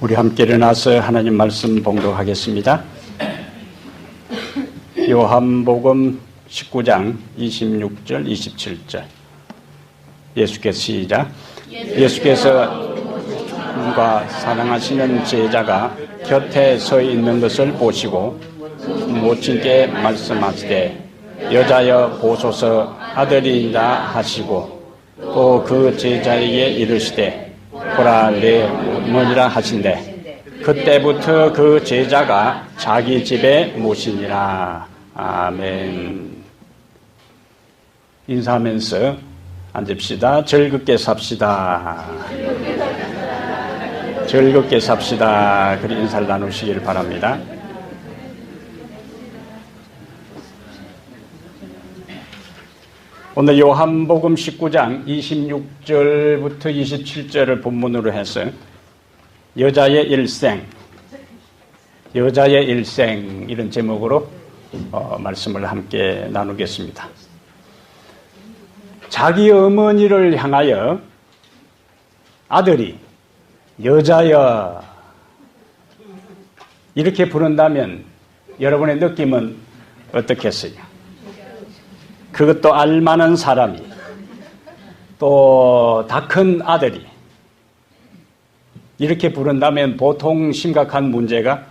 우리 함께 일어나서 하나님 말씀 봉독하겠습니다. 요한복음 19장 26절 27절 예수께서 시작. 예수께서 과 사랑하시는 제자가 곁에 서 있는 것을 보시고 모친께 말씀하시되 여자여 보소서 아들이니라 하시고 또 그 제자에게 이르시되 보라 내 어머니라 하신대 그때부터 그 제자가 자기 집에 모시니라. 아멘. 인사하면서 앉읍시다. 즐겁게 삽시다. 즐겁게 삽시다. 그리 인사를 나누시길 바랍니다. 오늘 요한복음 19장 26절부터 27절을 본문으로 해서 여자의 일생 이런 제목으로 말씀을 함께 나누겠습니다. 자기 어머니를 향하여 아들이 여자여 이렇게 부른다면 여러분의 느낌은 어떻겠어요? 그것도 알만한 사람이 또 다 큰 아들이 이렇게 부른다면 보통 심각한 문제가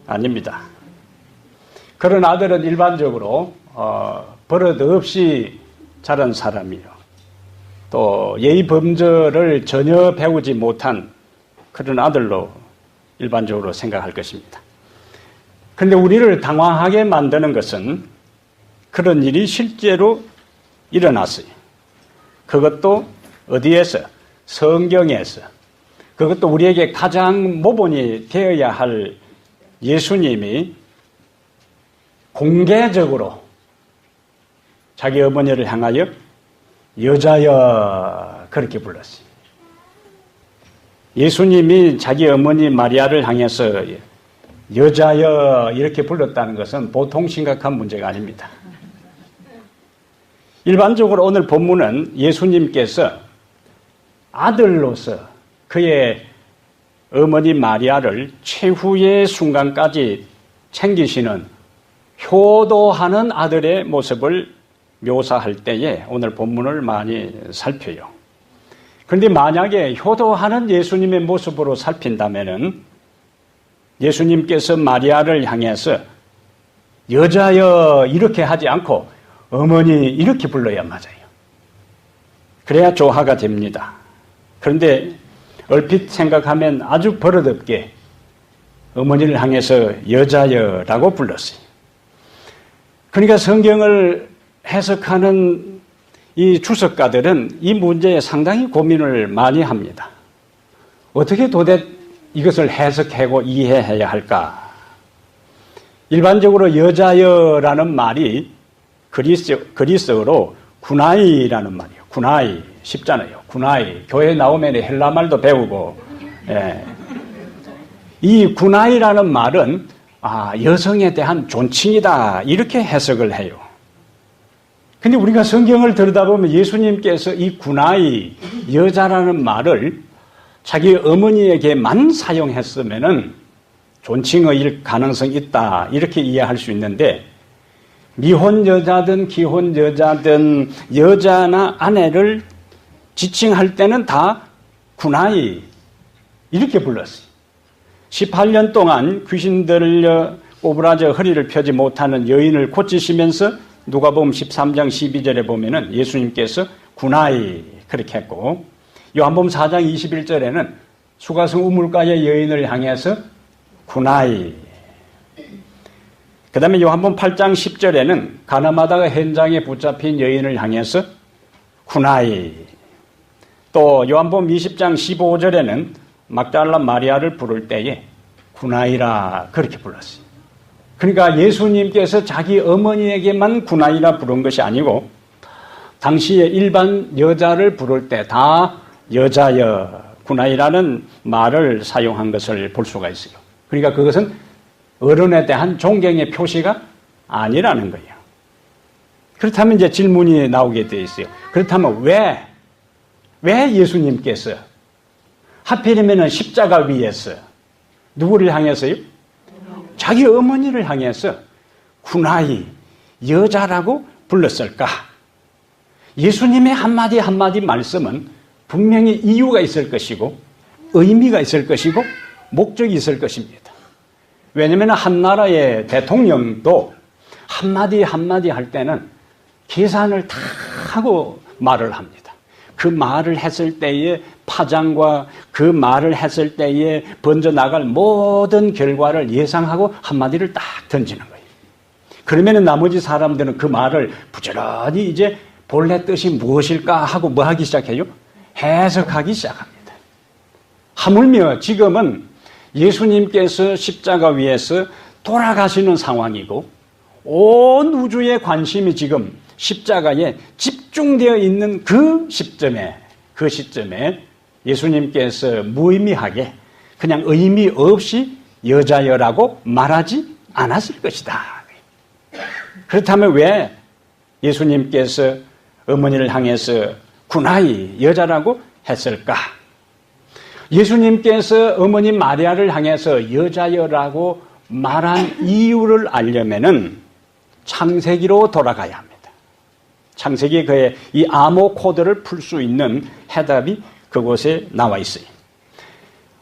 아닙니다. 그런 아들은 일반적으로 버릇 없이 자란 사람이요. 또 예의 범절을 전혀 배우지 못한 그런 아들로 일반적으로 생각할 것입니다. 그런데 우리를 당황하게 만드는 것은 그런 일이 실제로 일어났어요. 그것도 어디에서? 성경에서. 그것도 우리에게 가장 모본이 되어야 할 예수님이 공개적으로 자기 어머니를 향하여 여자여 그렇게 불렀어요. 예수님이 자기 어머니 마리아를 향해서 여자여 이렇게 불렀다는 것은 보통 심각한 문제가 아닙니다. 일반적으로 오늘 본문은 예수님께서 아들로서 그의 어머니 마리아를 최후의 순간까지 챙기시는 효도하는 아들의 모습을 묘사할 때에 오늘 본문을 많이 살펴요. 그런데 만약에 효도하는 예수님의 모습으로 살핀다면은 예수님께서 마리아를 향해서 여자여 이렇게 하지 않고 어머니 이렇게 불러야 맞아요. 그래야 조화가 됩니다. 그런데 얼핏 생각하면 아주 버릇없게 어머니를 향해서 여자여라고 불렀어요. 그러니까 성경을 해석하는 이 주석가들은 이 문제에 상당히 고민을 많이 합니다. 어떻게 도대체 이것을 해석하고 이해해야 할까? 일반적으로 여자여라는 말이 그리스어로 구나이라는 말이에요. 구나이 쉽잖아요. 구나이 교회 나오면 헬라 말도 배우고 이 구나이라는 말은 여성에 대한 존칭이다 이렇게 해석을 해요. 근데 우리가 성경을 들여다보면 예수님께서 이 구나이 여자라는 말을 자기 어머니에게만 사용했으면은 존칭의 가능성이 있다 이렇게 이해할 수 있는데 미혼 여자든 기혼 여자든 여자나 아내를 지칭할 때는 다 구나이 이렇게 불렀어요. 18년 동안 귀신 들려 꼬부라져 허리를 펴지 못하는 여인을 고치시면서 누가복음 13장 12절에 보면은 예수님께서 구나이 그렇게 했고 요한복음 4장 21절에는 수가성 우물가의 여인을 향해서 구나이. 그 다음에 요한복음 8장 10절에는 가나마다가 현장에 붙잡힌 여인을 향해서 구나이. 또 요한복음 20장 15절에는 막달라 마리아를 부를 때에 구나이라 그렇게 불렀어요. 그러니까 예수님께서 자기 어머니에게만 구나이라 부른 것이 아니고 당시에 일반 여자를 부를 때 다 여자여 구나이라는 말을 사용한 것을 볼 수가 있어요. 그러니까 그것은 어른에 대한 존경의 표시가 아니라는 거예요. 그렇다면 이제 질문이 나오게 되어 있어요. 그렇다면 왜 예수님께서 하필이면 십자가 위에서 누구를 향해서요? 자기 어머니를 향해서 군아이, 여자라고 불렀을까? 예수님의 한마디 한마디 말씀은 분명히 이유가 있을 것이고 의미가 있을 것이고 목적이 있을 것입니다. 왜냐하면 한 나라의 대통령도 한마디 한마디 할 때는 계산을 다 하고 말을 합니다. 그 말을 했을 때의 파장과 그 말을 했을 때에 번져나갈 모든 결과를 예상하고 한마디를 딱 던지는 거예요. 그러면 나머지 사람들은 그 말을 부지런히 이제 본래 뜻이 무엇일까 하고 뭐 하기 시작해요? 해석하기 시작합니다. 하물며 지금은 예수님께서 십자가 위에서 돌아가시는 상황이고 온 우주의 관심이 지금 십자가에 집중되어 있는 그 시점에 예수님께서 무의미하게 그냥 의미 없이 여자여라고 말하지 않았을 것이다. 그렇다면 왜 예수님께서 어머니를 향해서 군아이, 여자라고 했을까? 예수님께서 어머니 마리아를 향해서 여자여라고 말한 이유를 알려면은 창세기로 돌아가야 합니다. 창세기 그의 이 암호 코드를 풀 수 있는 해답이 그곳에 나와 있어요.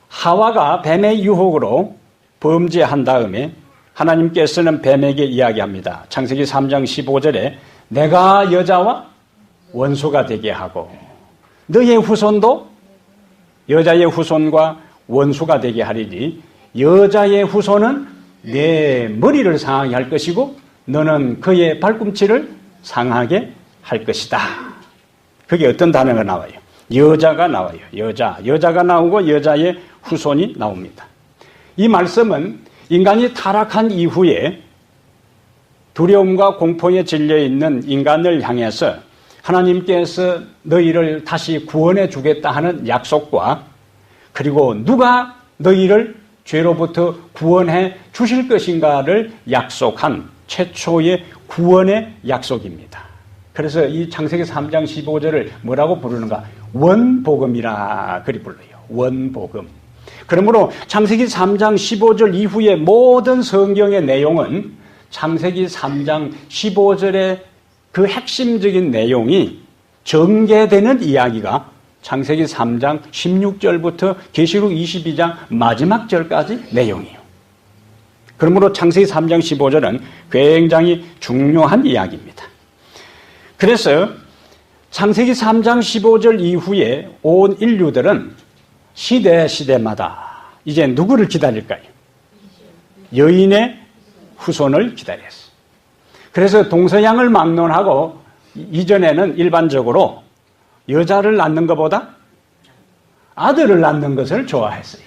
하와가 뱀의 유혹으로 범죄한 다음에 하나님께서는 뱀에게 이야기합니다. 창세기 3장 15절에 내가 여자와 원수가 되게 하고 너의 후손도 여자의 후손과 원수가 되게 하리니 여자의 후손은 내 머리를 상하게 할 것이고 너는 그의 발꿈치를 상하게 할 것이다. 그게 어떤 단어가 나와요? 여자가 나와요. 여자가 나오고 여자의 후손이 나옵니다. 이 말씀은 인간이 타락한 이후에 두려움과 공포에 질려 있는 인간을 향해서 하나님께서 너희를 다시 구원해 주겠다 하는 약속과 그리고 누가 너희를 죄로부터 구원해 주실 것인가를 약속한 최초의 구원의 약속입니다. 그래서 이 창세기 3장 15절을 뭐라고 부르는가? 원복음이라 그리 불러요. 원복음. 그러므로 창세기 3장 15절 이후의 모든 성경의 내용은 창세기 3장 15절의 그 핵심적인 내용이 전개되는 이야기가 창세기 3장 16절부터 계시록 22장 마지막 절까지 내용이에요. 그러므로 창세기 3장 15절은 굉장히 중요한 이야기입니다. 그래서 창세기 3장 15절 이후에 온 인류들은 시대마다 이제 누구를 기다릴까요? 여인의 후손을 기다렸어요. 그래서 동서양을 막론하고 이전에는 일반적으로 여자를 낳는 것보다 아들을 낳는 것을 좋아했어요.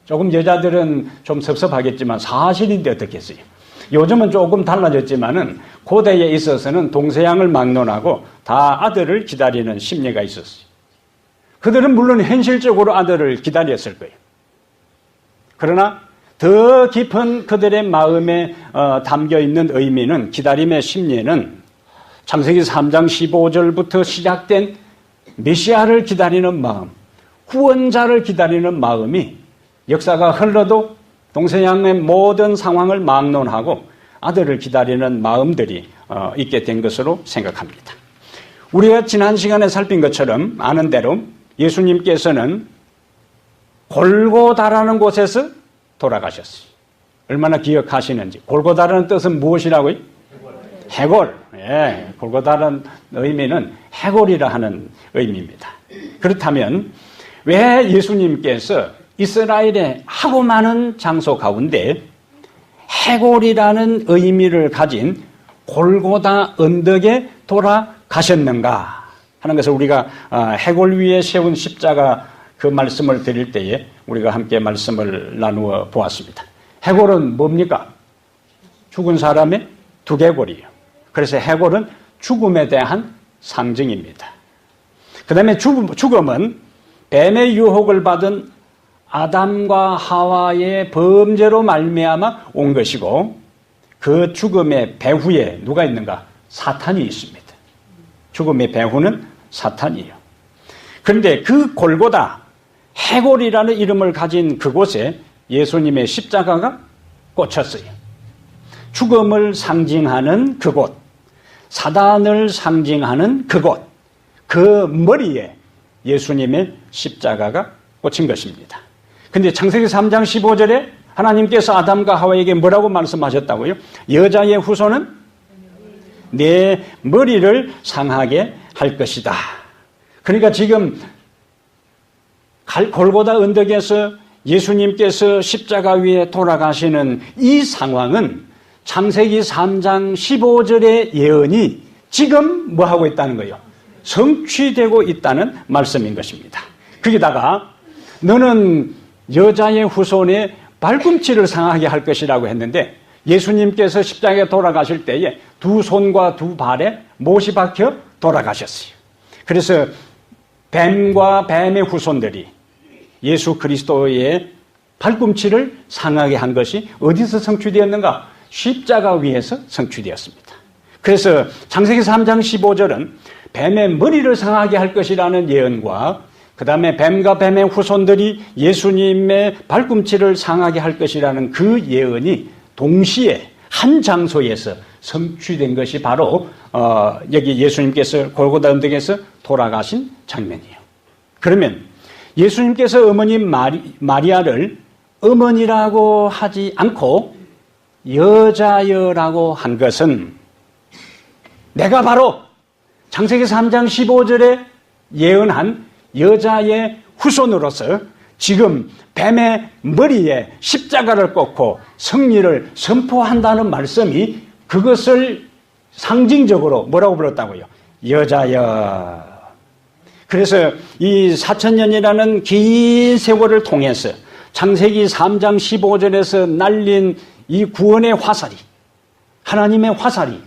조금 여자들은 좀 섭섭하겠지만 사실인데 어떻겠어요? 요즘은 조금 달라졌지만은 고대에 있어서는 동서양을 막론하고 다 아들을 기다리는 심리가 있었어요. 그들은 물론 현실적으로 아들을 기다렸을 거예요. 그러나 더 깊은 그들의 마음에 담겨있는 의미는 기다림의 심리는 창세기 3장 15절부터 시작된 메시아를 기다리는 마음, 구원자를 기다리는 마음이 역사가 흘러도 동서양의 모든 상황을 막론하고 아들을 기다리는 마음들이 있게 된 것으로 생각합니다. 우리가 지난 시간에 살핀 것처럼 아는 대로 예수님께서는 골고다라는 곳에서 돌아가셨어요. 얼마나 기억하시는지. 골고다라는 뜻은 무엇이라고요? 해골. 예, 골고다라는 의미는 해골이라 하는 의미입니다. 그렇다면 왜 예수님께서 이스라엘의 하고 많은 장소 가운데 해골이라는 의미를 가진 골고다 언덕에 돌아가셨는가 하는 것을 우리가 해골 위에 세운 십자가 그 말씀을 드릴 때에 우리가 함께 말씀을 나누어 보았습니다. 해골은 뭡니까? 죽은 사람의 두개골이에요. 그래서 해골은 죽음에 대한 상징입니다. 그 다음에 죽음은 뱀의 유혹을 받은 아담과 하와의 범죄로 말미암아 온 것이고 그 죽음의 배후에 누가 있는가? 사탄이 있습니다. 죽음의 배후는 사탄이에요. 그런데 그 골고다 해골이라는 이름을 가진 그곳에 예수님의 십자가가 꽂혔어요. 죽음을 상징하는 그곳, 사단을 상징하는 그곳, 그 머리에 예수님의 십자가가 꽂힌 것입니다. 근데 창세기 3장 15절에 하나님께서 아담과 하와에게 뭐라고 말씀하셨다고요? 여자의 후손은 내 머리를 상하게 할 것이다. 그러니까 지금 골고다 언덕에서 예수님께서 십자가 위에 돌아가시는 이 상황은 창세기 3장 15절의 예언이 지금 뭐 하고 있다는 거예요? 성취되고 있다는 말씀인 것입니다. 거기다가 너는 여자의 후손의 발꿈치를 상하게 할 것이라고 했는데 예수님께서 십자가에 돌아가실 때에 두 손과 두 발에 못이 박혀 돌아가셨어요. 그래서 뱀과 뱀의 후손들이 예수 그리스도의 발꿈치를 상하게 한 것이 어디서 성취되었는가? 십자가 위에서 성취되었습니다. 그래서 창세기 3장 15절은 뱀의 머리를 상하게 할 것이라는 예언과 그 다음에 뱀과 뱀의 후손들이 예수님의 발꿈치를 상하게 할 것이라는 그 예언이 동시에 한 장소에서 성취된 것이 바로 여기 예수님께서 골고다 언덕에서 돌아가신 장면이에요. 그러면 예수님께서 어머니 마리아를 어머니라고 하지 않고 여자여라고 한 것은 내가 바로 창세기 3장 15절에 예언한 여자의 후손으로서 지금 뱀의 머리에 십자가를 꽂고 승리를 선포한다는 말씀이 그것을 상징적으로 뭐라고 불렀다고요? 여자여. 그래서 이 4,000년이라는 긴 세월을 통해서 창세기 3장 15절에서 날린 이 구원의 화살이, 하나님의 화살이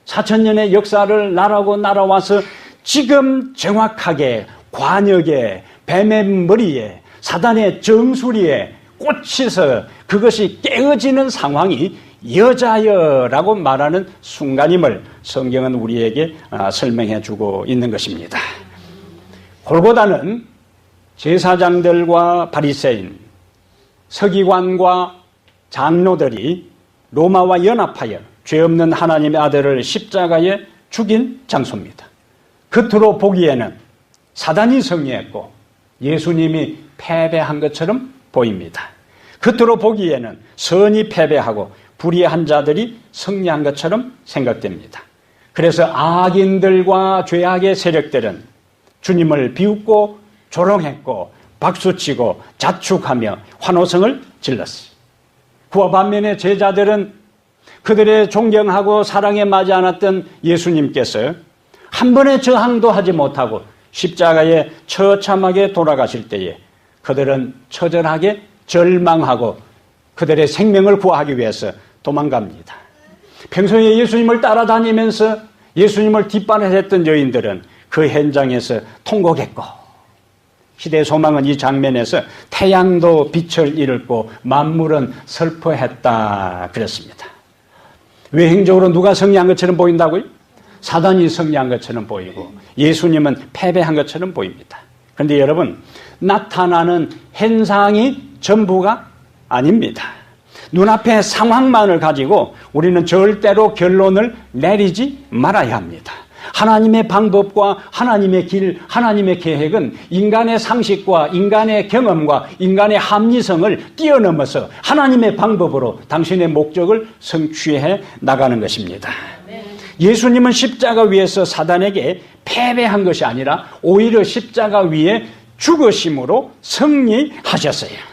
4,000년의 역사를 날아오고 날아와서 지금 정확하게 관역에 뱀의 머리에 사단의 정수리에 꽂혀서 그것이 깨어지는 상황이 여자여라고 말하는 순간임을 성경은 우리에게 설명해 주고 있는 것입니다. 골고다는 제사장들과 바리새인, 서기관과 장로들이 로마와 연합하여 죄 없는 하나님의 아들을 십자가에 죽인 장소입니다. 겉으로 보기에는 사단이 승리했고 예수님이 패배한 것처럼 보입니다. 겉으로 보기에는 선이 패배하고 불의한 자들이 승리한 것처럼 생각됩니다. 그래서 악인들과 죄악의 세력들은 주님을 비웃고 조롱했고 박수치고 자축하며 환호성을 질렀어요. 그와 반면에 제자들은 그들의 존경하고 사랑에 맞지 않았던 예수님께서 한 번의 저항도 하지 못하고 십자가에 처참하게 돌아가실 때에 그들은 처절하게 절망하고 그들의 생명을 구하기 위해서 도망갑니다. 평소에 예수님을 따라다니면서 예수님을 뒷바라했던 여인들은 그 현장에서 통곡했고 시대의 소망은 이 장면에서 태양도 빛을 잃었고 만물은 슬퍼했다 그랬습니다. 외형적으로 누가 승리한 것처럼 보인다고요? 사단이 승리한 것처럼 보이고 예수님은 패배한 것처럼 보입니다. 그런데 여러분, 나타나는 현상이 전부가 아닙니다. 눈앞의 상황만을 가지고 우리는 절대로 결론을 내리지 말아야 합니다. 하나님의 방법과 하나님의 길, 하나님의 계획은 인간의 상식과 인간의 경험과 인간의 합리성을 뛰어넘어서 하나님의 방법으로 당신의 목적을 성취해 나가는 것입니다. 예수님은 십자가 위에서 사단에게 패배한 것이 아니라 오히려 십자가 위에 죽으심으로 승리하셨어요.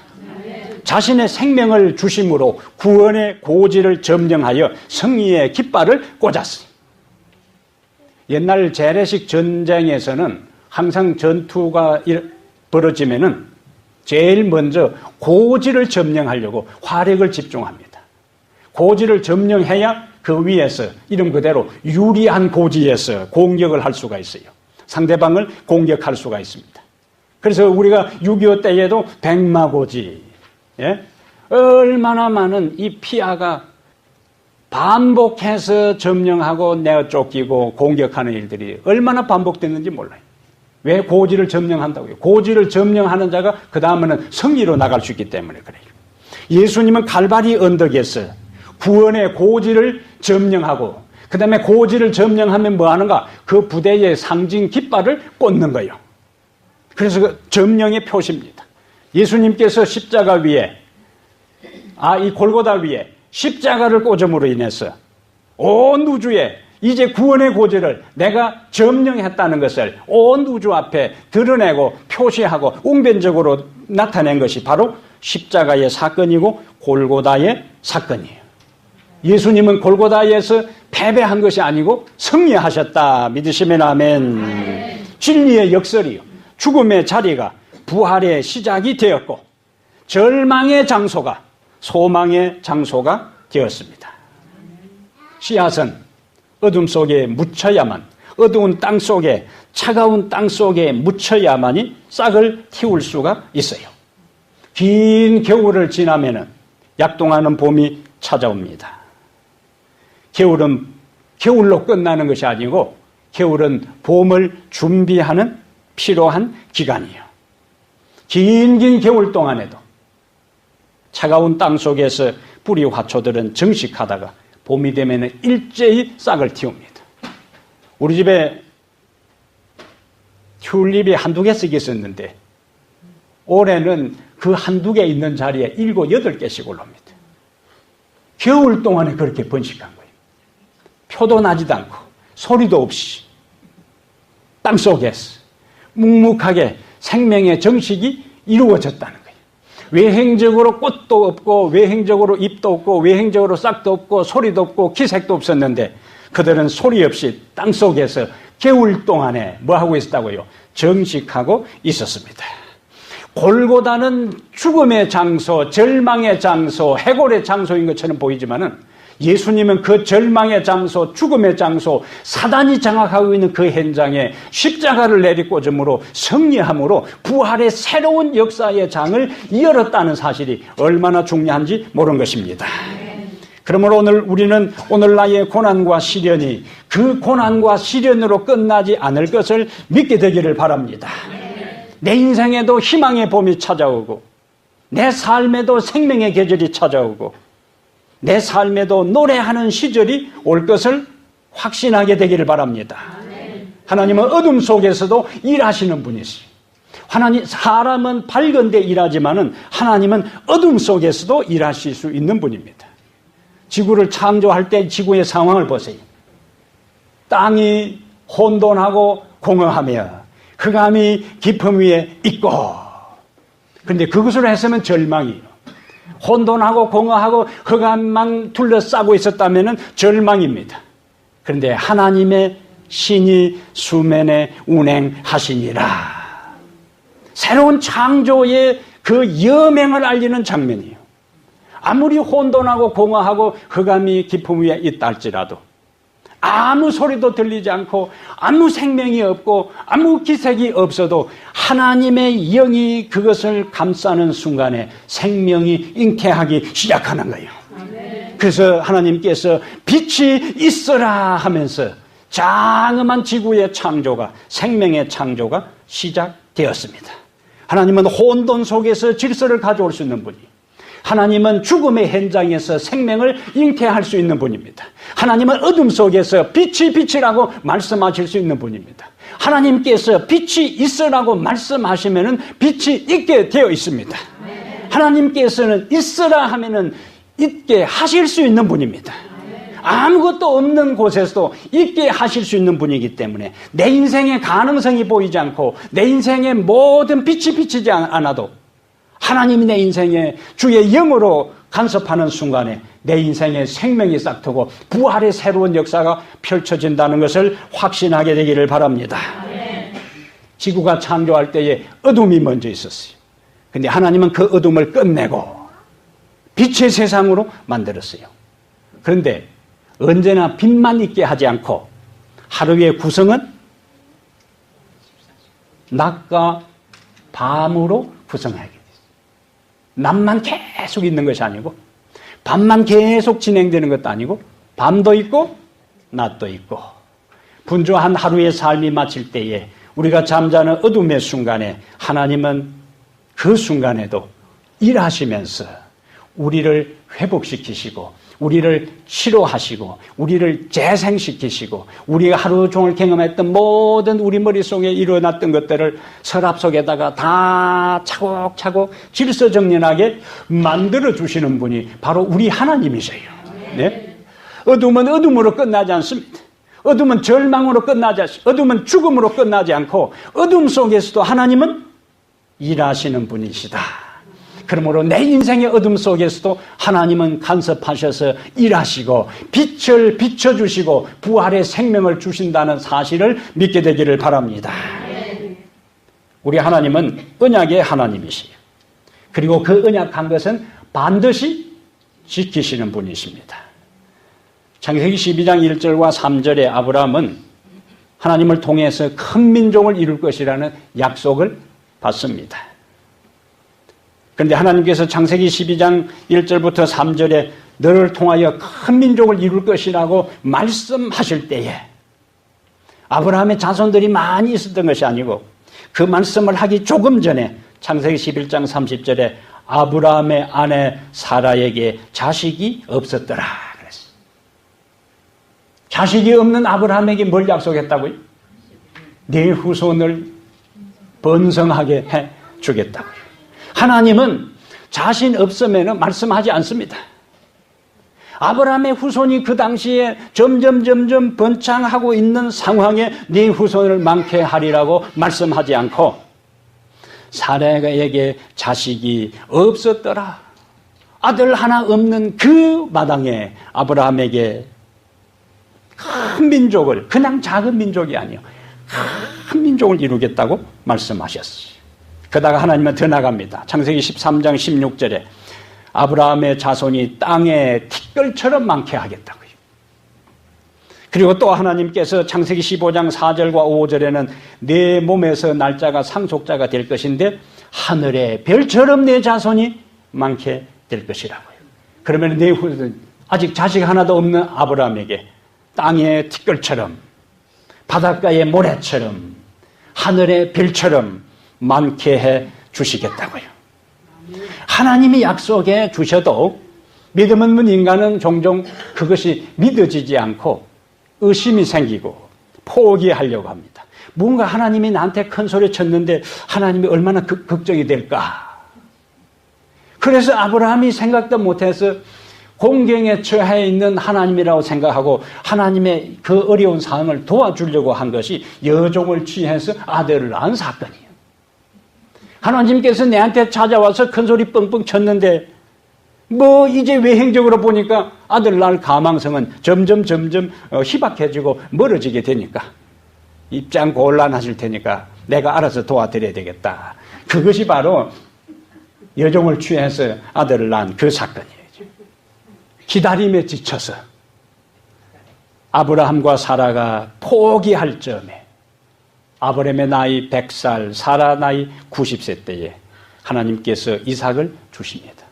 자신의 생명을 주심으로 구원의 고지를 점령하여 승리의 깃발을 꽂았어요. 옛날 재래식 전쟁에서는 항상 전투가 벌어지면은 제일 먼저 고지를 점령하려고 화력을 집중합니다. 고지를 점령해야 그 위에서 이름 그대로 유리한 고지에서 공격을 할 수가 있어요. 상대방을 공격할 수가 있습니다. 그래서 우리가 6.25 때에도 백마고지, 예? 얼마나 많은 이 피아가 반복해서 점령하고 내어 쫓기고 공격하는 일들이 얼마나 반복됐는지 몰라요. 왜 고지를 점령한다고요? 고지를 점령하는 자가 그 다음에는 승리로 나갈 수 있기 때문에 그래요. 예수님은 갈바리 언덕에서 구원의 고지를 점령하고 그 다음에 고지를 점령하면 뭐 하는가? 그 부대의 상징 깃발을 꽂는 거예요. 그래서 그 점령의 표시입니다. 예수님께서 십자가 위에 이 골고다 위에 십자가를 꽂음으로 인해서 온 우주에 이제 구원의 고지를 내가 점령했다는 것을 온 우주 앞에 드러내고 표시하고 웅변적으로 나타낸 것이 바로 십자가의 사건이고 골고다의 사건이에요. 예수님은 골고다에서 패배한 것이 아니고 승리하셨다. 믿으시면 아멘. 진리의 역설이요. 죽음의 자리가 부활의 시작이 되었고 절망의 장소가 소망의 장소가 되었습니다. 씨앗은 어둠 속에 묻혀야만, 어두운 땅 속에, 차가운 땅 속에 묻혀야만이 싹을 틔울 수가 있어요. 긴 겨울을 지나면은 약동하는 봄이 찾아옵니다. 겨울은 겨울로 끝나는 것이 아니고 겨울은 봄을 준비하는 필요한 기간이에요. 긴 겨울 동안에도 차가운 땅 속에서 뿌리 화초들은 정식하다가 봄이 되면 일제히 싹을 틔웁니다. 우리 집에 튤립이 한두 개씩 있었는데 올해는 그 한두 개 있는 자리에 7, 8개씩 올라옵니다. 겨울 동안에 그렇게 번식한 거예요. 표도 나지도 않고 소리도 없이 땅속에서 묵묵하게 생명의 정식이 이루어졌다는 거예요. 외행적으로 꽃도 없고 외행적으로 잎도 없고 외행적으로 싹도 없고 소리도 없고 기색도 없었는데 그들은 소리 없이 땅속에서 겨울 동안에 뭐하고 있었다고요? 정식하고 있었습니다. 골고다는 죽음의 장소, 절망의 장소, 해골의 장소인 것처럼 보이지만은 예수님은 그 절망의 장소, 죽음의 장소, 사단이 장악하고 있는 그 현장에 십자가를 내리꽂음으로 승리함으로 부활의 새로운 역사의 장을 열었다는 사실이 얼마나 중요한지 모르는 것입니다. 그러므로 오늘 우리는 오늘날의 고난과 시련이 그 고난과 시련으로 끝나지 않을 것을 믿게 되기를 바랍니다. 내 인생에도 희망의 봄이 찾아오고 내 삶에도 생명의 계절이 찾아오고 내 삶에도 노래하는 시절이 올 것을 확신하게 되기를 바랍니다. 하나님은 어둠 속에서도 일하시는 분이세요. 사람은 밝은 데 일하지만은 하나님은 어둠 속에서도 일하실 수 있는 분입니다. 지구를 창조할 때 지구의 상황을 보세요. 땅이 혼돈하고 공허하며 흑암이 깊음 위에 있고 그런데 그것으로 했으면 절망이에요. 혼돈하고 공허하고 흑암만 둘러싸고 있었다면 절망입니다. 그런데 하나님의 신이 수면에 운행하시니라. 새로운 창조의 그 여명을 알리는 장면이에요. 아무리 혼돈하고 공허하고 흑암이 깊음 위에 있다 할지라도 아무 소리도 들리지 않고 아무 생명이 없고 아무 기색이 없어도 하나님의 영이 그것을 감싸는 순간에 생명이 잉태하기 시작하는 거예요. 그래서 하나님께서 빛이 있어라 하면서 장엄한 지구의 창조가 생명의 창조가 시작되었습니다. 하나님은 혼돈 속에서 질서를 가져올 수 있는 분이 하나님은 죽음의 현장에서 생명을 잉태할 수 있는 분입니다. 하나님은 어둠 속에서 빛이 빛이라고 말씀하실 수 있는 분입니다. 하나님께서 빛이 있으라고 말씀하시면은 빛이 있게 되어 있습니다. 하나님께서는 있으라 하면은 있게 하실 수 있는 분입니다. 아무것도 없는 곳에서도 있게 하실 수 있는 분이기 때문에 내 인생의 가능성이 보이지 않고 내 인생의 모든 빛이 비치지 않아도 하나님이 내 인생에 주의 영으로 간섭하는 순간에 내 인생에 생명이 싹트고 부활의 새로운 역사가 펼쳐진다는 것을 확신하게 되기를 바랍니다. 지구가 창조할 때에 어둠이 먼저 있었어요. 그런데 하나님은 그 어둠을 끝내고 빛의 세상으로 만들었어요. 그런데 언제나 빛만 있게 하지 않고 하루의 구성은 낮과 밤으로 구성하게 됐어요. 낮만 계속 있는 것이 아니고 밤만 계속 진행되는 것도 아니고 밤도 있고 낮도 있고 분주한 하루의 삶이 마칠 때에 우리가 잠자는 어둠의 순간에 하나님은 그 순간에도 일하시면서 우리를 회복시키시고 우리를 치료하시고 우리를 재생시키시고 우리가 하루 종일 경험했던 모든 우리 머릿속에 일어났던 것들을 서랍 속에다가 다 차곡차곡 질서정연하게 만들어주시는 분이 바로 우리 하나님이세요. 네? 어둠은 어둠으로 끝나지 않습니다. 어둠은 절망으로 끝나지 않습니다. 어둠은 죽음으로 끝나지 않고 어둠 속에서도 하나님은 일하시는 분이시다. 그러므로 내 인생의 어둠 속에서도 하나님은 간섭하셔서 일하시고 빛을 비춰주시고 부활의 생명을 주신다는 사실을 믿게 되기를 바랍니다. 우리 하나님은 언약의 하나님이시요. 그리고 그 언약한 것은 반드시 지키시는 분이십니다. 창세기 12장 1절과 3절에 아브라함은 하나님을 통해서 큰 민족을 이룰 것이라는 약속을 받습니다. 그런데 하나님께서 창세기 12장 1절부터 3절에 너를 통하여 큰 민족을 이룰 것이라고 말씀하실 때에 아브라함의 자손들이 많이 있었던 것이 아니고 그 말씀을 하기 조금 전에 창세기 11장 30절에 아브라함의 아내 사라에게 자식이 없었더라 그랬어요. 자식이 없는 아브라함에게 뭘 약속했다고요? 네 후손을 번성하게 해 주겠다고요. 하나님은 자신 없으면 말씀하지 않습니다. 아브라함의 후손이 그 당시에 점점 번창하고 있는 상황에 네 후손을 많게 하리라고 말씀하지 않고 사라에게 자식이 없었더라. 아들 하나 없는 그 마당에 아브라함에게 큰 민족을, 그냥 작은 민족이 아니요, 큰 민족을 이루겠다고 말씀하셨어요. 그러다가 하나님은 더 나갑니다. 창세기 13장 16절에 아브라함의 자손이 땅에 티끌처럼 많게 하겠다고요. 그리고 또 하나님께서 창세기 15장 4절과 5절에는 내 몸에서 날짜가 상속자가 될 것인데 하늘의 별처럼 내 자손이 많게 될 것이라고요. 그러면 내 후손, 아직 자식 하나도 없는 아브라함에게 땅의 티끌처럼 바닷가의 모래처럼 하늘의 별처럼 많게 해 주시겠다고요. 하나님이 약속해 주셔도 믿음 없는 인간은 종종 그것이 믿어지지 않고 의심이 생기고 포기하려고 합니다. 뭔가 하나님이 나한테 큰 소리 쳤는데 하나님이 얼마나 걱정이 될까. 그래서 아브라함이 생각도 못해서 공경에 처해 있는 하나님이라고 생각하고 하나님의 그 어려운 상황을 도와주려고 한 것이 여종을 취해서 아들을 낳은 사건이에요. 하나님께서 내한테 찾아와서 큰소리 뻥뻥 쳤는데 뭐 이제 외행적으로 보니까 아들 낳을 가망성은 점점 희박해지고 멀어지게 되니까 입장 곤란하실 테니까 내가 알아서 도와드려야 되겠다. 그것이 바로 여종을 취해서 아들을 낳은 그 사건이에요. 기다림에 지쳐서 아브라함과 사라가 포기할 점에 아브라함의 나이 100살, 사라 나이 90세 때에 하나님께서 이삭을 주십니다.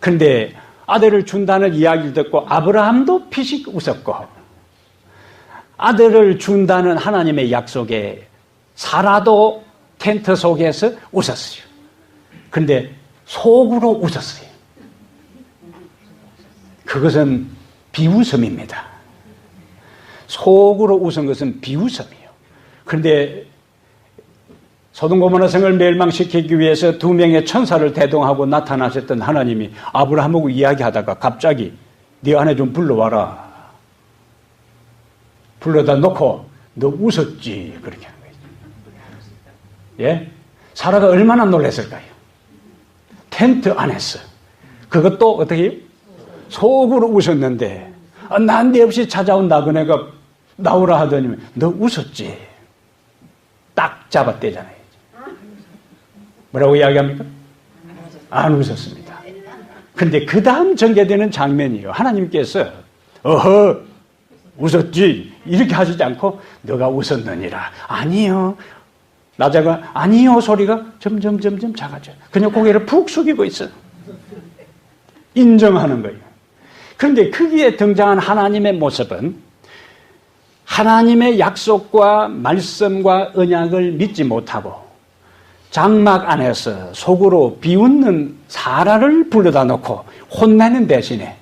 그런데 아들을 준다는 이야기를 듣고 아브라함도 피식 웃었고 아들을 준다는 하나님의 약속에 사라도 텐트 속에서 웃었어요. 그런데 속으로 웃었어요. 그것은 비웃음입니다. 속으로 웃은 것은 비웃음이에요. 그런데 소돔 고모라 성을 멸망시키기 위해서 2명의 천사를 대동하고 나타나셨던 하나님이 아브라함하고 이야기하다가 갑자기 네 아내 좀 불러와라. 불러다 놓고 너 웃었지. 그렇게 하는 거예요. 예? 사라가 얼마나 놀랐을까요? 텐트 안에서. 그것도 어떻게 해요? 속으로 웃었는데 난데없이 찾아온 나그네가 나오라 하더니 너 웃었지. 딱 잡아떼잖아요. 뭐라고 이야기합니까? 안 웃었습니다. 그런데 그 다음 전개되는 장면이에요. 하나님께서 어허 웃었지 이렇게 하시지 않고 너가 웃었느니라. 아니요. 나자가 아니요 소리가 점점 작아져요. 그냥 고개를 푹 숙이고 있어요. 인정하는 거예요. 그런데 거기에 등장한 하나님의 모습은 하나님의 약속과 말씀과 언약을 믿지 못하고 장막 안에서 속으로 비웃는 사라를 불러다 놓고 혼내는 대신에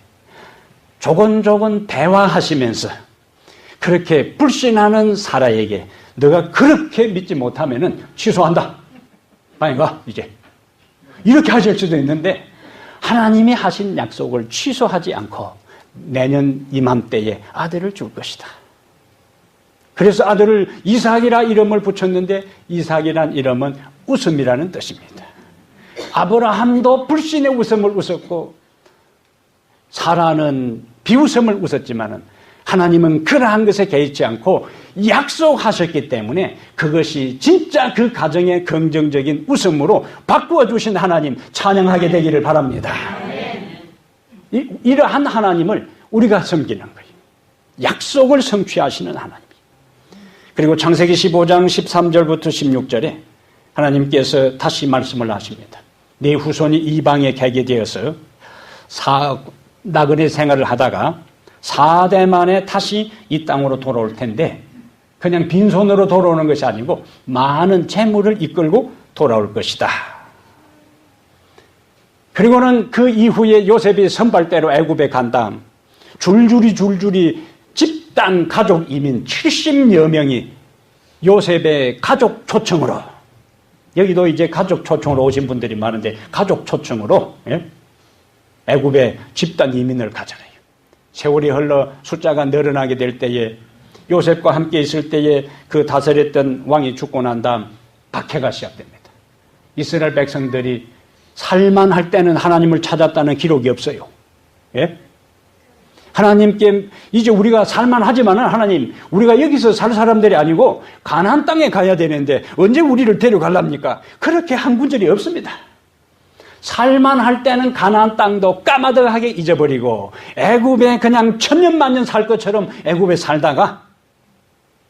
조곤조곤 대화하시면서 그렇게 불신하는 사라에게 너가 그렇게 믿지 못하면은 취소한다. 빨리 가 이제. 이렇게 하실 수도 있는데 하나님이 하신 약속을 취소하지 않고 내년 이맘때에 아들을 줄 것이다. 그래서 아들을 이삭이라 이름을 붙였는데 이삭이란 이름은 웃음이라는 뜻입니다. 아브라함도 불신의 웃음을 웃었고 사라는 비웃음을 웃었지만은 하나님은 그러한 것에 개의치 않고 약속하셨기 때문에 그것이 진짜 그 가정의 긍정적인 웃음으로 바꾸어 주신 하나님 찬양하게 되기를 바랍니다. 이러한 하나님을 우리가 섬기는 거예요. 약속을 성취하시는 하나님. 그리고 창세기 15장 13절부터 16절에 하나님께서 다시 말씀을 하십니다. 네 후손이 이방에 가게 되어서 나그네 생활을 하다가 4대 만에 다시 이 땅으로 돌아올 텐데 그냥 빈손으로 돌아오는 것이 아니고 많은 재물을 이끌고 돌아올 것이다. 그리고는 그 이후에 요셉이 선발대로 애굽에 간 다음 줄줄이 집단 가족 이민 70여 명이 요셉의 가족 초청으로 여기도 이제 가족 초청으로 오신 분들이 많은데 가족 초청으로 애굽에 집단 이민을 가잖아요. 세월이 흘러 숫자가 늘어나게 될 때에 요셉과 함께 있을 때에 그 다스렸던 왕이 죽고 난 다음 박해가 시작됩니다. 이스라엘 백성들이 살만할 때는 하나님을 찾았다는 기록이 없어요. 예? 하나님께 이제 우리가 살만하지만은 하나님 우리가 여기서 살 사람들이 아니고 가나안 땅에 가야 되는데 언제 우리를 데려갈랍니까? 그렇게 한 구절이 없습니다. 살만할 때는 가나안 땅도 까마득하게 잊어버리고 애굽에 그냥 천년만년 살 것처럼 애굽에 살다가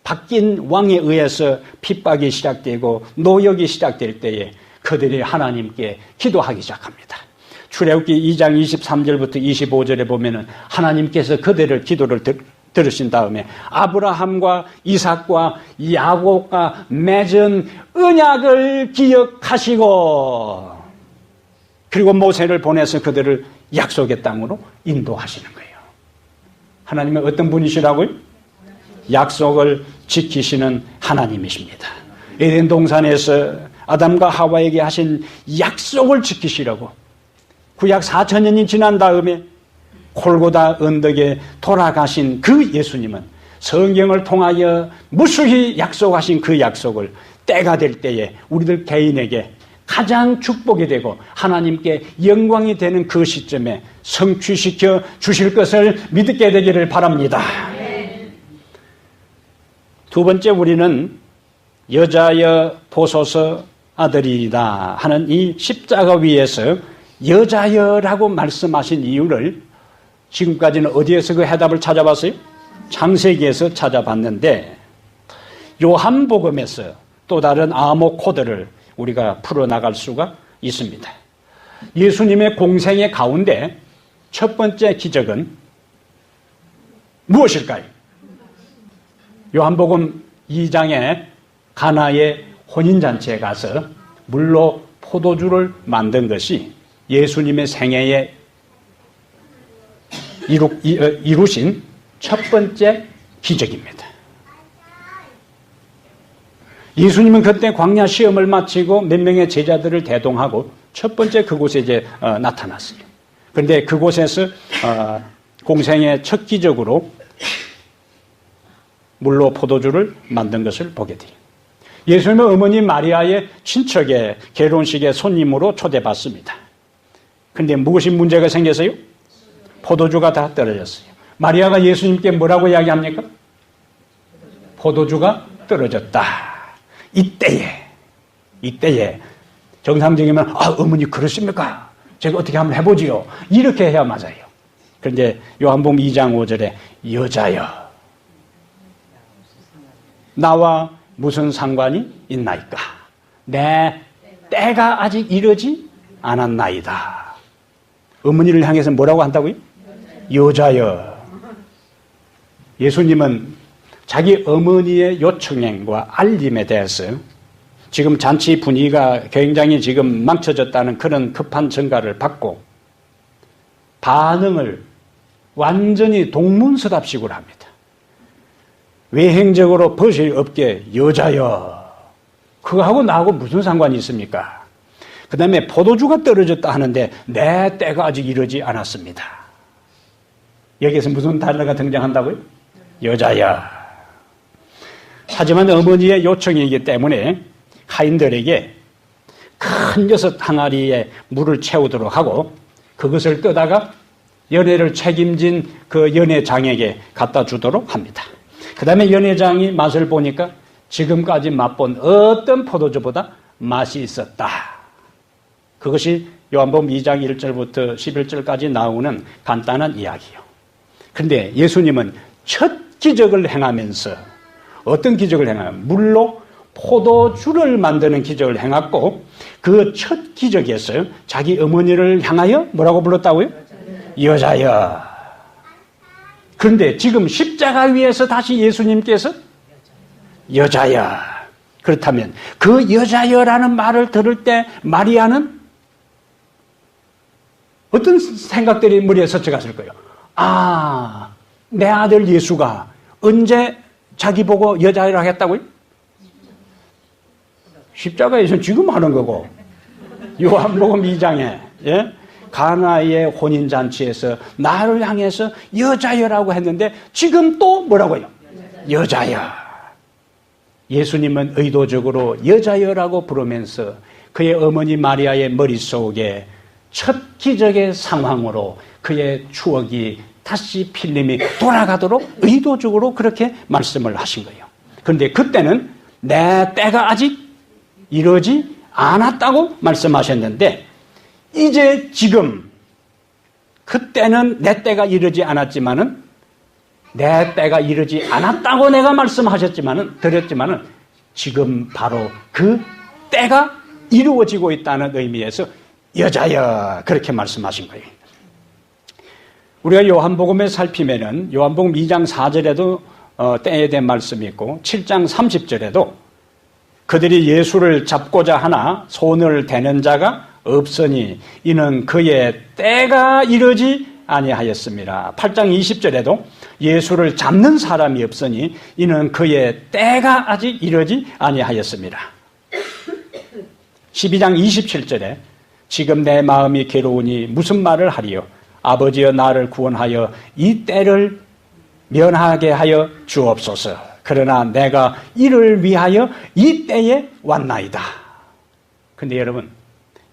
바뀐 왕에 의해서 핍박이 시작되고 노역이 시작될 때에 그들이 하나님께 기도하기 시작합니다. 출애굽기 2장 23절부터 25절에 보면은 하나님께서 그들을 기도를 들으신 다음에 아브라함과 이삭과 야곱과 맺은 언약을 기억하시고 그리고 모세를 보내서 그들을 약속의 땅으로 인도하시는 거예요. 하나님은 어떤 분이시라고요? 약속을 지키시는 하나님이십니다. 에덴 동산에서 아담과 하와에게 하신 약속을 지키시려고 구약 4,000년이 지난 다음에 골고다 언덕에 돌아가신 그 예수님은 성경을 통하여 무수히 약속하신 그 약속을 때가 될 때에 우리들 개인에게 가장 축복이 되고 하나님께 영광이 되는 그 시점에 성취시켜 주실 것을 믿게 되기를 바랍니다. 두 번째 우리는 여자여 보소서 아들이다 하는 이 십자가 위에서 여자여라고 말씀하신 이유를 지금까지는 어디에서 그 해답을 찾아봤어요? 창세기에서 찾아봤는데 요한복음에서 또 다른 암호 코드를 우리가 풀어나갈 수가 있습니다. 예수님의 공생의 가운데 첫 번째 기적은 무엇일까요? 요한복음 2장에 가나의 혼인잔치에 가서 물로 포도주를 만든 것이 예수님의 생애에 이루신 첫 번째 기적입니다. 예수님은 그때 광야 시험을 마치고 몇 명의 제자들을 대동하고 첫 번째 그곳에 이제 나타났어요. 그런데 그곳에서 공생의 첫 기적으로 물로 포도주를 만든 것을 보게 돼요. 예수님은 어머니 마리아의 친척의 결혼식에 손님으로 초대받습니다. 그런데 무엇이 문제가 생겼어요? 포도주가 다 떨어졌어요. 마리아가 예수님께 뭐라고 이야기합니까? 포도주가 떨어졌다. 이때에 정상적이면 어머니 그러십니까? 제가 어떻게 한번 해보지요. 이렇게 해야 맞아요. 그런데 요한복음 2장 5절에 여자여 나와 무슨 상관이 있나이까? 내 때가 아직 이르지 않았나이다. 어머니를 향해서 뭐라고 한다고요? 여자여. 예수님은 자기 어머니의 요청행과 알림에 대해서 지금 잔치 분위기가 굉장히 지금 망쳐졌다는 그런 급한 전가를 받고 반응을 완전히 동문서답식으로 합니다. 외행적으로 벗을 없게 여자여. 그거하고 나하고 무슨 상관이 있습니까? 그 다음에 포도주가 떨어졌다 하는데 내 때가 아직 이르지 않았습니다. 여기에서 무슨 단어가 등장한다고요? 여자여. 하지만 어머니의 요청이기 때문에 하인들에게 큰 엿 항아리에 물을 채우도록 하고 그것을 떠다가 연회를 책임진 그 연회장에게 갖다 주도록 합니다. 그 다음에 연회장이 맛을 보니까 지금까지 맛본 어떤 포도주보다 맛이 있었다. 그것이 요한복음 2장 1절부터 11절까지 나오는 간단한 이야기요. 그런데 예수님은 첫 기적을 행하면서 어떤 기적을 행하면 물로 포도주를 만드는 기적을 행했고 그 첫 기적에서 자기 어머니를 향하여 뭐라고 불렀다고요? 여자여. 그런데 지금 십자가 위에서 다시 예수님께서 여자여. 그렇다면 그 여자여라는 말을 들을 때 마리아는 어떤 생각들이 머리에 스쳐갔을 거예요? 아, 내 아들 예수가 언제 자기 보고 여자여라 했다고요? 십자가에서 지금 하는 거고 요한복음 2장에 예? 가나의 혼인잔치에서 나를 향해서 여자여라고 했는데 지금 또 뭐라고요? 여자여. 예수님은 의도적으로 여자여라고 부르면서 그의 어머니 마리아의 머릿속에 첫 기적의 상황으로 그의 추억이 다시 필름이 돌아가도록 의도적으로 그렇게 말씀을 하신 거예요. 그런데 그때는 내 때가 아직 이르지 않았다고 말씀하셨는데 이제 지금 그때는 내 때가 이르지 않았지만은 내 때가 이르지 않았다고 내가 말씀하셨지만은 드렸지만은 지금 바로 그 때가 이루어지고 있다는 의미에서 여자여 그렇게 말씀하신 거예요. 우리가 요한복음에 살피면은 요한복음 2장 4절에도 때에 대한 말씀이 있고 7장 30절에도 그들이 예수를 잡고자 하나 손을 대는 자가 없으니 이는 그의 때가 이르지 아니하였습니다. 8장 20절에도 예수를 잡는 사람이 없으니 이는 그의 때가 아직 이르지 아니하였습니다. 12장 27절에 지금 내 마음이 괴로우니 무슨 말을 하리요? 아버지여 나를 구원하여 이 때를 면하게 하여 주옵소서. 그러나 내가 이를 위하여 이 때에 왔나이다. 그런데 여러분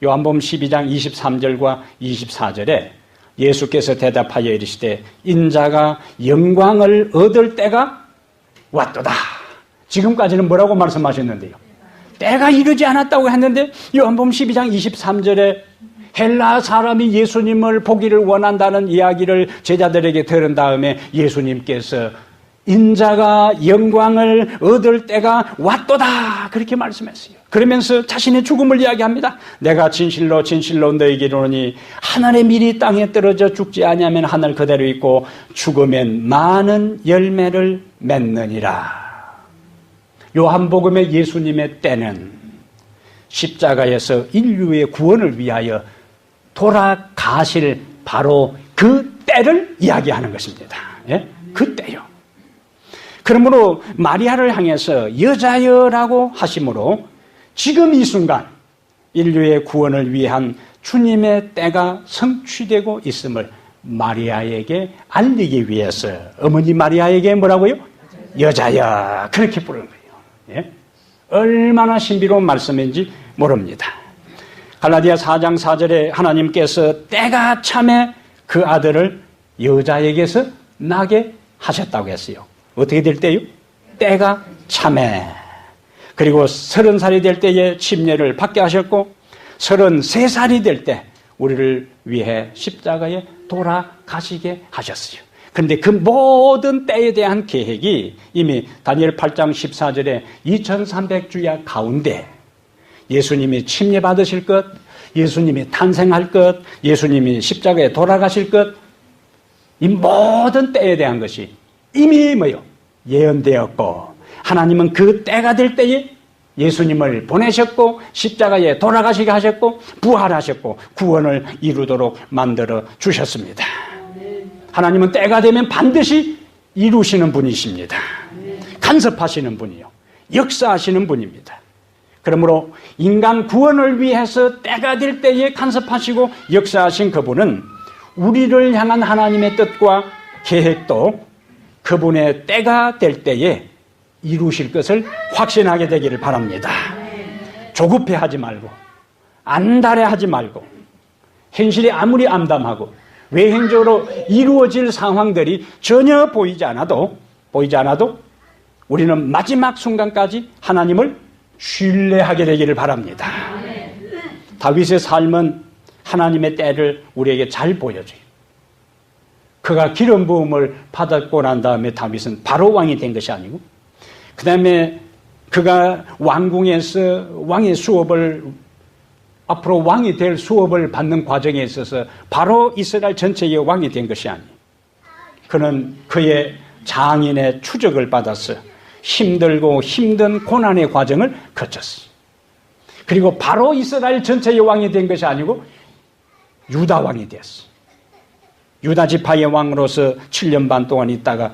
요한복음 12장 23절과 24절에 예수께서 대답하여 이르시되 인자가 영광을 얻을 때가 왔도다. 지금까지는 뭐라고 말씀하셨는데요? 때가 이르지 않았다고 했는데 요한복음 12장 23절에 헬라 사람이 예수님을 보기를 원한다는 이야기를 제자들에게 들은 다음에 예수님께서 인자가 영광을 얻을 때가 왔도다 그렇게 말씀했어요. 그러면서 자신의 죽음을 이야기합니다. 내가 진실로 진실로 너희에게 이르노니 하늘의 밀이 땅에 떨어져 죽지 아니하면 하늘 그대로 있고 죽으면 많은 열매를 맺느니라. 요한복음의 예수님의 때는 십자가에서 인류의 구원을 위하여 돌아가실 바로 그 때를 이야기하는 것입니다. 예? 그 때요. 그러므로 마리아를 향해서 여자여라고 하심으로 지금 이 순간 인류의 구원을 위한 주님의 때가 성취되고 있음을 마리아에게 알리기 위해서 어머니 마리아에게 뭐라고요? 여자여 그렇게 부르는 거예요. 예? 얼마나 신비로운 말씀인지 모릅니다. 갈라디아 4장 4절에 하나님께서 때가 참에 그 아들을 여자에게서 나게 하셨다고 했어요. 어떻게 될 때요? 때가 참에. 그리고 30살이 될 때에 침례를 받게 하셨고 33살이 될 때 우리를 위해 십자가에 돌아가시게 하셨어요. 그런데 그 모든 때에 대한 계획이 이미 다니엘 8장 14절에 2300주야 가운데 예수님이 침례 받으실 것, 예수님이 탄생할 것, 예수님이 십자가에 돌아가실 것, 이 모든 때에 대한 것이 이미 뭐요? 예언되었고 하나님은 그 때가 될 때에 예수님을 보내셨고 십자가에 돌아가시게 하셨고 부활하셨고 구원을 이루도록 만들어 주셨습니다. 하나님은 때가 되면 반드시 이루시는 분이십니다. 간섭하시는 분이요, 역사하시는 분입니다. 그러므로 인간 구원을 위해서 때가 될 때에 간섭하시고 역사하신 그분은 우리를 향한 하나님의 뜻과 계획도 그분의 때가 될 때에 이루실 것을 확신하게 되기를 바랍니다. 조급해하지 말고 안달해하지 말고 현실이 아무리 암담하고 외행적으로 이루어질 상황들이 전혀 보이지 않아도 우리는 마지막 순간까지 하나님을 신뢰하게 되기를 바랍니다. 다윗의 삶은 하나님의 때를 우리에게 잘 보여줘요. 그가 기름 부음을 받았고 난 다음에 다윗은 바로 왕이 된 것이 아니고 그 다음에 그가 왕궁에서 왕의 수업을 앞으로 왕이 될 수업을 받는 과정에 있어서 바로 이스라엘 전체의 왕이 된 것이 아니에요. 그는 그의 장인의 추적을 받아서 힘들고 힘든 고난의 과정을 거쳤어요. 그리고 바로 이스라엘 전체의 왕이 된 것이 아니고 유다 왕이 되었어요. 유다 지파의 왕으로서 7년 반 동안 있다가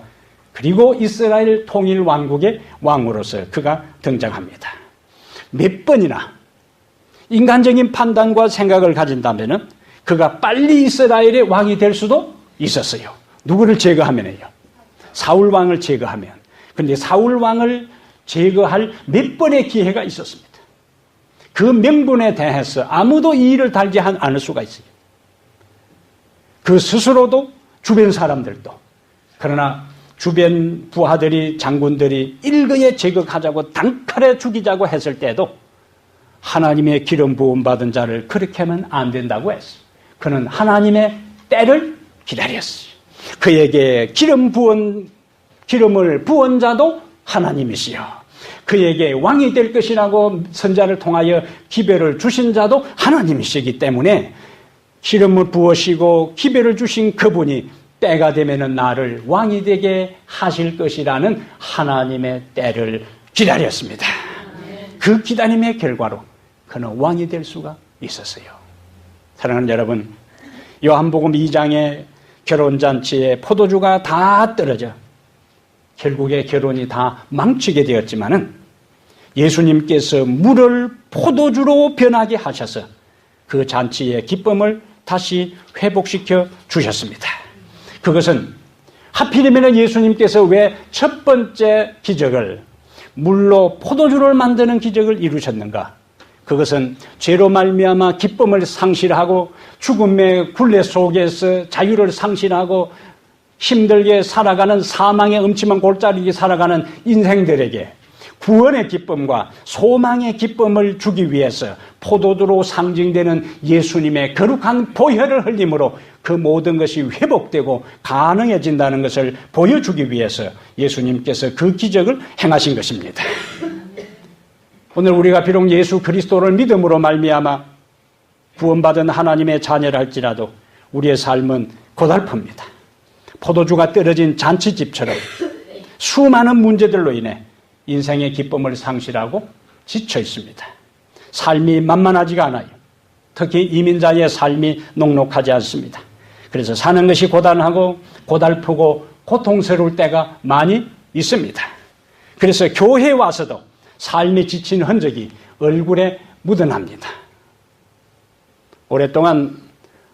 그리고 이스라엘 통일 왕국의 왕으로서 그가 등장합니다. 몇 번이나 인간적인 판단과 생각을 가진다면 그가 빨리 이스라엘의 왕이 될 수도 있었어요. 누구를 제거하면요? 사울 왕을 제거하면. 그런데 사울 왕을 제거할 몇 번의 기회가 있었습니다. 그 명분에 대해서 아무도 이의를 달지 않을 수가 있어요. 그 스스로도 주변 사람들도. 그러나 주변 부하들이 장군들이 일거에 제거하자고 단칼에 죽이자고 했을 때도 하나님의 기름 부음 받은 자를 그렇게 하면 안 된다고 했어요. 그는 하나님의 때를 기다렸어요. 그에게 기름을 부은 자도 하나님이시여. 그에게 왕이 될 것이라고 선자를 통하여 기별을 주신 자도 하나님이시기 때문에 기름을 부으시고 기별을 주신 그분이 때가 되면은 나를 왕이 되게 하실 것이라는 하나님의 때를 기다렸습니다. 그 기다림의 결과로 그는 왕이 될 수가 있었어요. 사랑하는 여러분, 요한복음 2장의 결혼잔치에 포도주가 다 떨어져 결국에 결혼이 다 망치게 되었지만은 예수님께서 물을 포도주로 변하게 하셔서 그 잔치의 기쁨을 다시 회복시켜 주셨습니다. 그것은 하필이면 예수님께서 왜 첫 번째 기적을 물로 포도주를 만드는 기적을 이루셨는가? 그것은 죄로 말미암아 기쁨을 상실하고 죽음의 굴레 속에서 자유를 상실하고 힘들게 살아가는 사망의 음침한 골짜기에 살아가는 인생들에게 구원의 기쁨과 소망의 기쁨을 주기 위해서 포도주로 상징되는 예수님의 거룩한 보혈을 흘림으로 그 모든 것이 회복되고 가능해진다는 것을 보여주기 위해서 예수님께서 그 기적을 행하신 것입니다. 오늘 우리가 비록 예수 그리스도를 믿음으로 말미암아 구원받은 하나님의 자녀라 할지라도 우리의 삶은 고달픕니다. 포도주가 떨어진 잔치집처럼 수많은 문제들로 인해 인생의 기쁨을 상실하고 지쳐 있습니다. 삶이 만만하지가 않아요. 특히 이민자의 삶이 녹록하지 않습니다. 그래서 사는 것이 고단하고 고달프고 고통스러울 때가 많이 있습니다. 그래서 교회에 와서도 삶이 지친 흔적이 얼굴에 묻어납니다. 오랫동안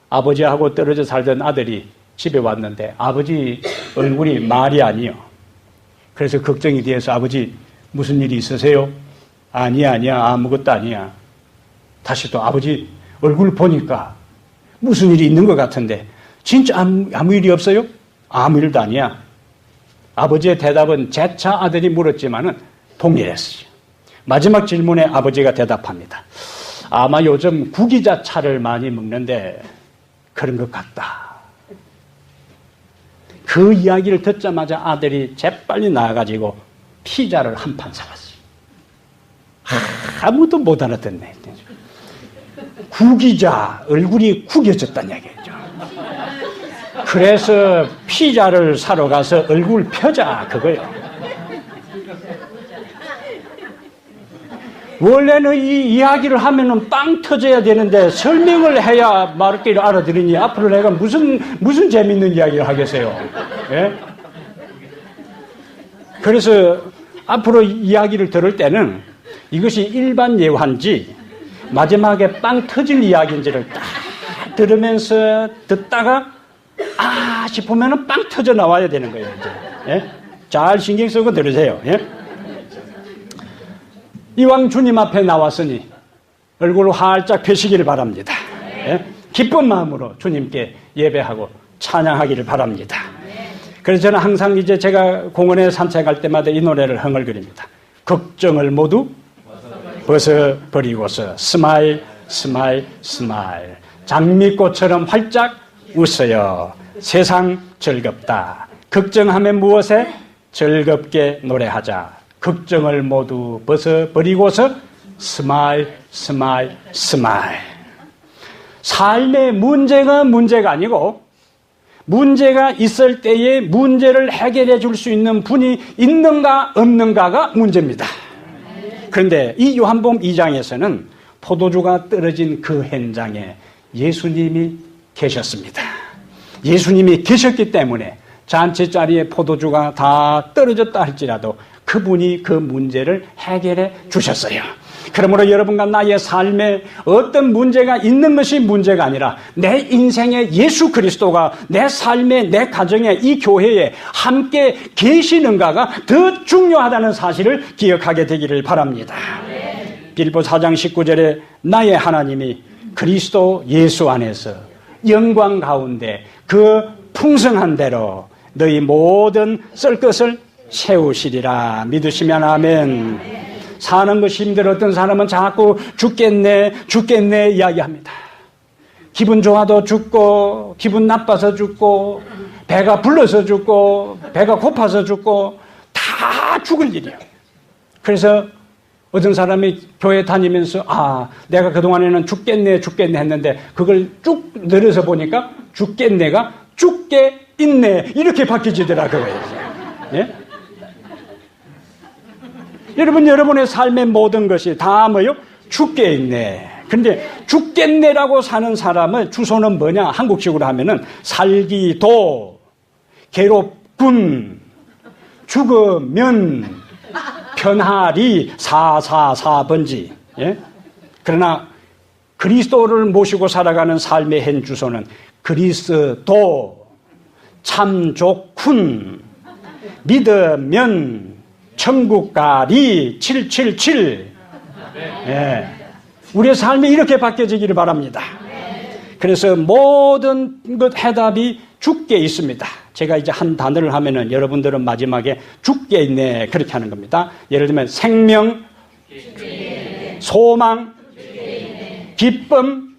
아버지하고 떨어져 살던 아들이 집에 왔는데 아버지 얼굴이 말이 아니요. 그래서 걱정이 돼서 아버지 무슨 일이 있으세요? 아니야 아무것도 아니야. 다시 또 아버지 얼굴 보니까 무슨 일이 있는 것 같은데 진짜 아무 일이 없어요? 아무 일도 아니야. 아버지의 대답은 재차 아들이 물었지만은 동일했어요. 마지막 질문에 아버지가 대답합니다. 아마 요즘 구기자차를 많이 먹는데 그런 것 같다. 그 이야기를 듣자마자 아들이 재빨리 나와가지고 피자를 한 판 사갔어요. 아무도 못 알아듣네. 구기자, 얼굴이 구겨졌다는 얘기죠. 그래서 피자를 사러 가서 얼굴 펴자 그거예요. 원래는 이 이야기를 하면은 빵 터져야 되는데 설명을 해야 말귀를 알아들으니 앞으로 내가 무슨 재밌는 이야기를 하겠어요. 예? 그래서 앞으로 이야기를 들을 때는 이것이 일반 예화인지 마지막에 빵 터질 이야기인지를 딱 들으면서 듣다가 아 싶으면은 빵 터져 나와야 되는 거예요. 이제. 예? 잘 신경 쓰고 들으세요. 예? 이왕 주님 앞에 나왔으니 얼굴을 활짝 펴시기를 바랍니다. 예? 기쁜 마음으로 주님께 예배하고 찬양하기를 바랍니다. 그래서 저는 항상 이제 제가 공원에 산책할 때마다 이 노래를 흥얼거립니다. 걱정을 모두 벗어버리고서 스마일 스마일 스마일 장미꽃처럼 활짝 웃어요. 세상 즐겁다. 걱정하면 무엇에? 즐겁게 노래하자. 걱정을 모두 벗어버리고서 스마일 스마일 스마일. 삶의 문제가 아니고 문제가 있을 때에 문제를 해결해 줄 수 있는 분이 있는가 없는가가 문제입니다. 그런데 이 요한복음 2장에서는 포도주가 떨어진 그 현장에 예수님이 계셨습니다. 예수님이 계셨기 때문에 잔치자리에 포도주가 다 떨어졌다 할지라도 그분이 그 문제를 해결해 주셨어요. 그러므로 여러분과 나의 삶에 어떤 문제가 있는 것이 문제가 아니라 내 인생에 예수 그리스도가 내 삶에 내 가정에 이 교회에 함께 계시는가가 더 중요하다는 사실을 기억하게 되기를 바랍니다. 빌립보 4장 19절에 나의 하나님이 그리스도 예수 안에서 영광 가운데 그 풍성한 대로 너희 모든 쓸 것을 세우시리라. 믿으시면 아멘. 사는 것이 힘들었던 사람은 자꾸 죽겠네 이야기합니다. 기분 좋아도 죽고 기분 나빠서 죽고 배가 불러서 죽고 배가 고파서 죽고 다 죽을 일이에요. 그래서 어떤 사람이 교회 다니면서 아 내가 그동안에는 죽겠네 했는데 그걸 쭉 내려서 보니까 죽겠네가 죽게 있네 이렇게 바뀌지더라고요. 예? 여러분의 삶의 모든 것이 다 뭐요? 죽게 있네. 근데 죽겠네라고 사는 사람의 주소는 뭐냐? 한국식으로 하면은 살기도, 괴롭군, 죽으면, 편하리, 444번지. 예? 그러나 그리스도를 모시고 살아가는 삶의 현 주소는 그리스도, 참 좋군, 믿으면, 천국가리 777. 예. 우리의 삶이 이렇게 바뀌어지기를 바랍니다. 그래서 모든 것 해답이 죽게 있습니다. 제가 이제 한 단어를 하면은 여러분들은 마지막에 죽게 있네 그렇게 하는 겁니다. 예를 들면 생명, 소망, 기쁨,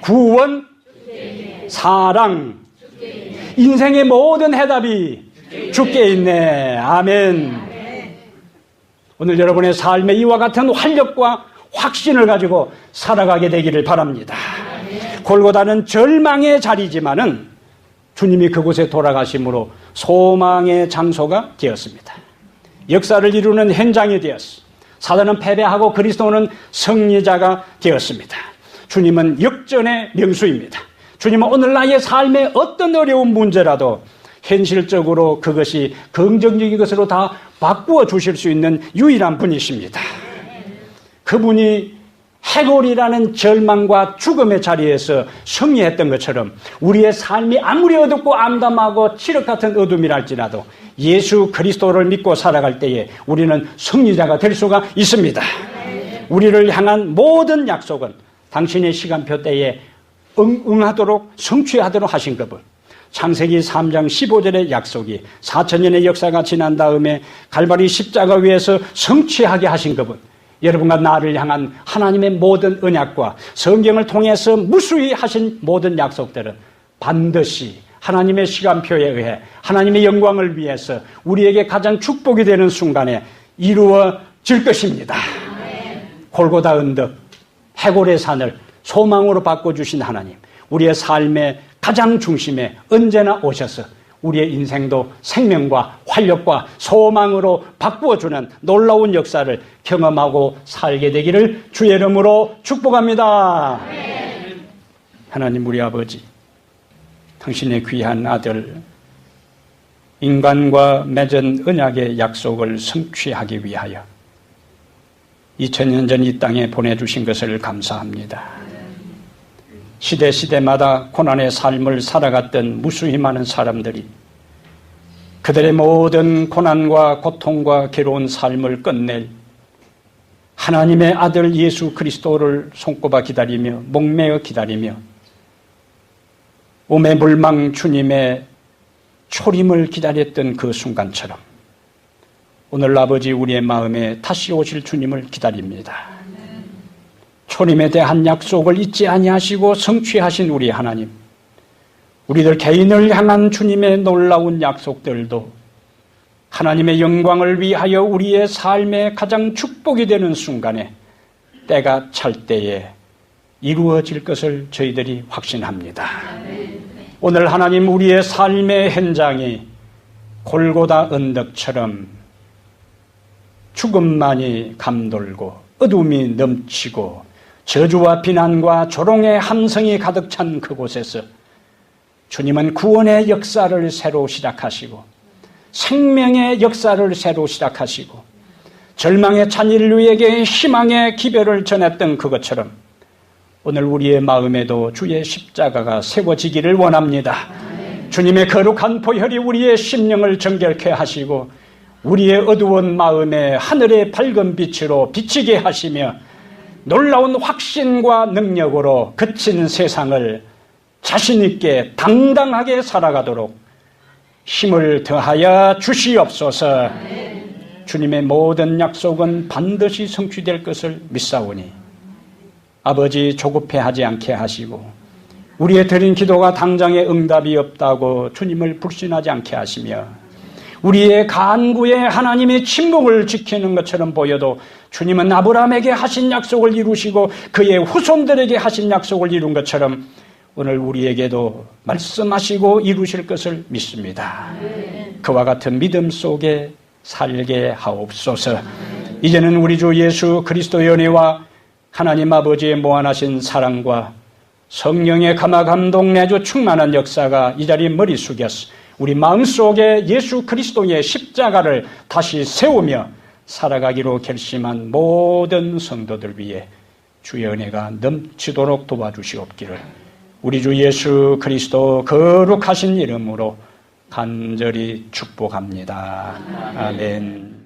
구원, 사랑. 인생의 모든 해답이 죽게 있네. 아멘. 오늘 여러분의 삶에 이와 같은 활력과 확신을 가지고 살아가게 되기를 바랍니다. 골고다는 절망의 자리지만은 주님이 그곳에 돌아가심으로 소망의 장소가 되었습니다. 역사를 이루는 현장이 되었어. 사단은 패배하고 그리스도는 승리자가 되었습니다. 주님은 역전의 명수입니다. 주님은 오늘 나의 삶에 어떤 어려운 문제라도 현실적으로 그것이 긍정적인 것으로 다 바꾸어 주실 수 있는 유일한 분이십니다. 그분이 해골이라는 절망과 죽음의 자리에서 승리했던 것처럼 우리의 삶이 아무리 어둡고 암담하고 칠흑 같은 어둠이랄지라도 예수 그리스도를 믿고 살아갈 때에 우리는 승리자가 될 수가 있습니다. 우리를 향한 모든 약속은 당신의 시간표 때에 응하도록 성취하도록 하신 그분. 창세기 3장 15절의 약속이 4,000년의 역사가 지난 다음에 갈바리 십자가 위에서 성취하게 하신 그분. 여러분과 나를 향한 하나님의 모든 언약과 성경을 통해서 무수히 하신 모든 약속들은 반드시 하나님의 시간표에 의해 하나님의 영광을 위해서 우리에게 가장 축복이 되는 순간에 이루어질 것입니다. 골고다 언덕, 해골의 산을 소망으로 바꿔주신 하나님. 우리의 삶의 가장 중심에 언제나 오셔서 우리의 인생도 생명과 활력과 소망으로 바꾸어주는 놀라운 역사를 경험하고 살게 되기를 주의 이름으로 축복합니다. 하나님 우리 아버지, 당신의 귀한 아들 인간과 맺은 언약의 약속을 성취하기 위하여 2000년 전 이 땅에 보내주신 것을 감사합니다. 시대마다 고난의 삶을 살아갔던 무수히 많은 사람들이 그들의 모든 고난과 고통과 괴로운 삶을 끝낼 하나님의 아들 예수 그리스도를 손꼽아 기다리며 목매어 기다리며 오매불망 주님의 초림을 기다렸던 그 순간처럼 오늘 아버지 우리의 마음에 다시 오실 주님을 기다립니다. 초림에 대한 약속을 잊지 아니하시고 성취하신 우리 하나님, 우리들 개인을 향한 주님의 놀라운 약속들도 하나님의 영광을 위하여 우리의 삶의 가장 축복이 되는 순간에 때가 찰 때에 이루어질 것을 저희들이 확신합니다. 오늘 하나님 우리의 삶의 현장이 골고다 언덕처럼 죽음만이 감돌고 어둠이 넘치고 저주와 비난과 조롱의 함성이 가득 찬 그곳에서 주님은 구원의 역사를 새로 시작하시고 생명의 역사를 새로 시작하시고 절망에 찬 인류에게 희망의 기별을 전했던 그것처럼 오늘 우리의 마음에도 주의 십자가가 세워지기를 원합니다. 주님의 거룩한 보혈이 우리의 심령을 정결케 하시고 우리의 어두운 마음에 하늘의 밝은 빛으로 비치게 하시며 놀라운 확신과 능력으로 거친 세상을 자신있게 당당하게 살아가도록 힘을 더하여 주시옵소서. 주님의 모든 약속은 반드시 성취될 것을 믿사오니 아버지 조급해하지 않게 하시고 우리의 드린 기도가 당장에 응답이 없다고 주님을 불신하지 않게 하시며 우리의 간구에 하나님의 침묵을 지키는 것처럼 보여도 주님은 아브라함에게 하신 약속을 이루시고 그의 후손들에게 하신 약속을 이룬 것처럼 오늘 우리에게도 말씀하시고 이루실 것을 믿습니다. 그와 같은 믿음 속에 살게 하옵소서. 이제는 우리 주 예수 그리스도의 은혜와 하나님 아버지의 무한하신 사랑과 성령의 감화 감동 내주 충만한 역사가 이 자리에 머리 숙여서 우리 마음속에 예수 그리스도의 십자가를 다시 세우며 살아가기로 결심한 모든 성도들 위해 주의 은혜가 넘치도록 도와주시옵기를 우리 주 예수 그리스도 거룩하신 이름으로 간절히 축복합니다. 아멘.